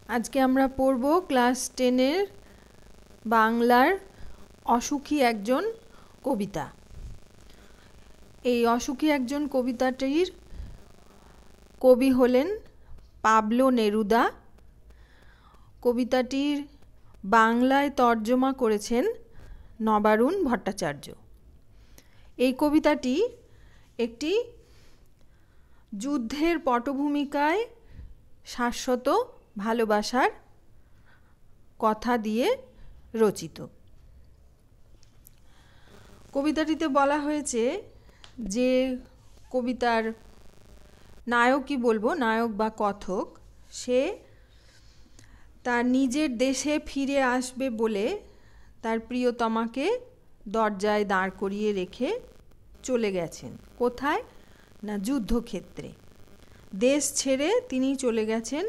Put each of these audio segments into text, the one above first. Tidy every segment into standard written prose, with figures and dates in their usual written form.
আজকে আমরা পড়ব ক্লাস 10-এর বাংলার অসুখী একজন কবিতা। এই অসুখী একজন কবিতাটির কবি হলেন পাবলো নেরুদা। কবিতাটির বাংলায় তর্জমা করেছেন নবারুণ ভট্টাচার্য। এই কবিতাটি একটি যুদ্ধের পটভূমিকায় শাশ্বত ভালোবাসার কথা দিয়ে রচিত। কবিতাটিতে বলা হয়েছে যে কবিতার নায়কই বলবো, নায়ক বা কথক, সে তার নিজের দেশে ফিরে আসবে বলে তার প্রিয়তমাকে দরজায় দাঁড় করিয়ে রেখে চলে গেছেন। কোথায় না, যুদ্ধক্ষেত্রে। দেশ ছেড়ে তিনি চলে গেছেন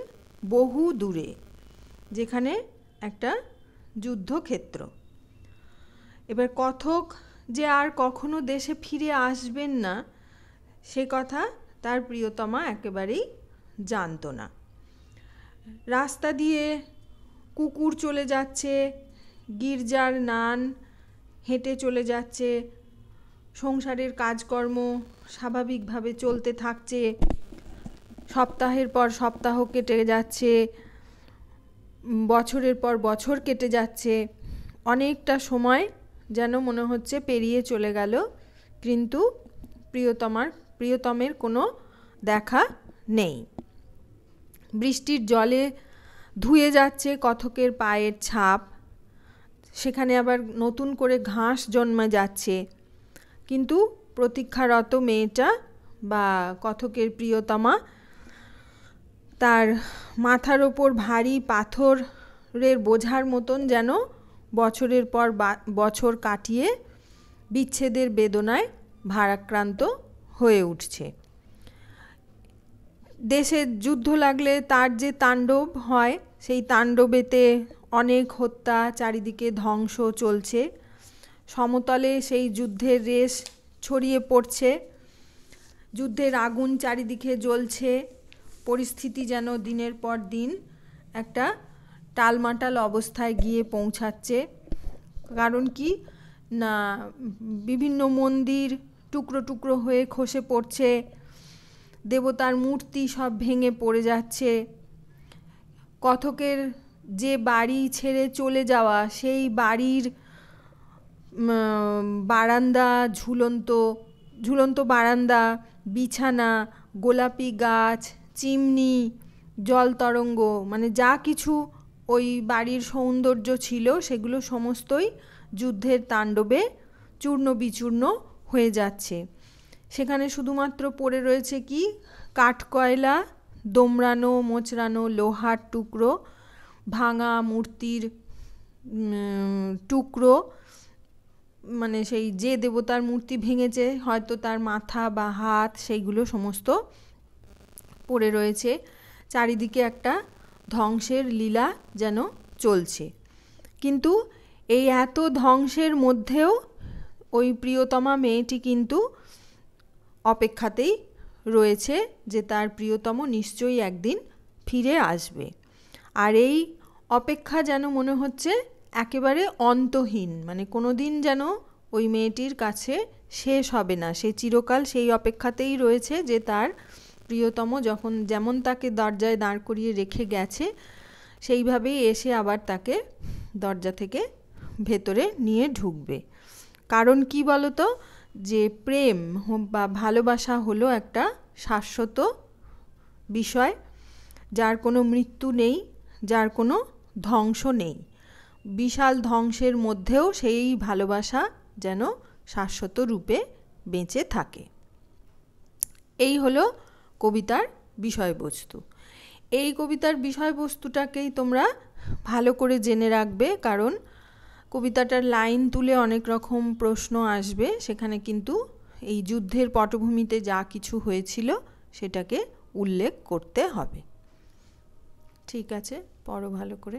বহু দূরে, যেখানে একটা যুদ্ধক্ষেত্র। এবার কথক যে আর কখনো দেশে ফিরে আসবেন না, সে কথা তার প্রিয়তমা একেবারেই জানতো না। রাস্তা দিয়ে কুকুর চলে যাচ্ছে, গির্জার নান হেঁটে চলে যাচ্ছে, সংসারের কাজকর্ম স্বাভাবিকভাবে চলতে থাকছে, সপ্তাহের পর সপ্তাহ কেটে যাচ্ছে, বছরের পর বছর কেটে যাচ্ছে, অনেকটা সময় যেন মনে হচ্ছে পেরিয়ে চলে গেল, কিন্তু প্রিয়তমের কোনো দেখা নেই। বৃষ্টির জলে ধুয়ে যাচ্ছে কথকের পায়ের ছাপ, সেখানে আবার নতুন করে ঘাস জন্মে যাচ্ছে, কিন্তু প্রতীক্ষারত মেয়েটা বা কথকের প্রিয়তমা তার মাথার ওপর ভারী পাথরের বোঝার মতন যেন বছরের পর বছর কাটিয়ে বিচ্ছেদের বেদনায় ভারাক্রান্ত হয়ে উঠছে। দেশে যুদ্ধ লাগলে তার যে তাণ্ডব হয়, সেই তাণ্ডবেতে অনেক হত্যা, চারিদিকে ধ্বংস চলছে। সমতলে সেই যুদ্ধের রেশ ছড়িয়ে পড়ছে, যুদ্ধের আগুন চারিদিকে জ্বলছে, পরিস্থিতি যেন দিনের পর দিন একটা টালমাটাল অবস্থায় গিয়ে পৌঁছাচ্ছে। কারণ কি না, বিভিন্ন মন্দির টুকরো টুকরো হয়ে খসে পড়ছে, দেবতার মূর্তি সব ভেঙে পড়ে যাচ্ছে। কথকের যে বাড়ি ছেড়ে চলে যাওয়া, সেই বাড়ির বারান্দা, ঝুলন্ত বারান্দা, বিছানা, গোলাপি গাছ, চিমনি, জল তরঙ্গ, মানে যা কিছু ওই বাড়ির সৌন্দর্য ছিল, সেগুলো সমস্তই যুদ্ধের তাণ্ডবে চূর্ণ বিচূর্ণ হয়ে যাচ্ছে। সেখানে শুধুমাত্র পড়ে রয়েছে কি, কাঠকয়লা, দোমড়ানো মোচড়ানো লোহার টুকরো, ভাঙা মূর্তির টুকরো, মানে সেই যে দেবতার মূর্তি ভেঙেছে হয়তো তার মাথা বা হাত, সেইগুলো সমস্ত পড়ে রয়েছে। চারিদিকে একটা ধ্বংসের লীলা যেন চলছে। কিন্তু এই এত ধ্বংসের মধ্যেও ওই প্রিয়তমা মেয়েটি কিন্তু অপেক্ষাতেই রয়েছে যে তার প্রিয়তম নিশ্চয়ই একদিন ফিরে আসবে। আর এই অপেক্ষা যেন মনে হচ্ছে একেবারে অন্তহীন, মানে কোনো দিন যেন ওই মেয়েটির কাছে শেষ হবে না। সে চিরকাল সেই অপেক্ষাতেই রয়েছে যে তার প্রিয়তম যখন যেমন তাকে দরজায় দাঁড় করিয়ে রেখে গেছে, সেইভাবেই এসে আবার তাকে দরজা থেকে ভেতরে নিয়ে ঢুকবে। কারণ কি বলতো, যে প্রেম বা ভালোবাসা হলো একটা শাশ্বত বিষয়, যার কোনো মৃত্যু নেই, যার কোনো ধ্বংস নেই। বিশাল ধ্বংসের মধ্যেও সেই ভালোবাসা যেন শাশ্বত রূপে বেঁচে থাকে। এই হলো কবিতার বিষয়বস্তু। এই কবিতার বিষয়বস্তুটাকেই তোমরা ভালো করে জেনে রাখবে, কারণ কবিতাটার লাইন তুলে অনেক রকম প্রশ্ন আসবে। সেখানে কিন্তু এই যুদ্ধের পটভূমিতে যা কিছু হয়েছিল সেটাকে উল্লেখ করতে হবে। ঠিক আছে, পড়ো ভালো করে।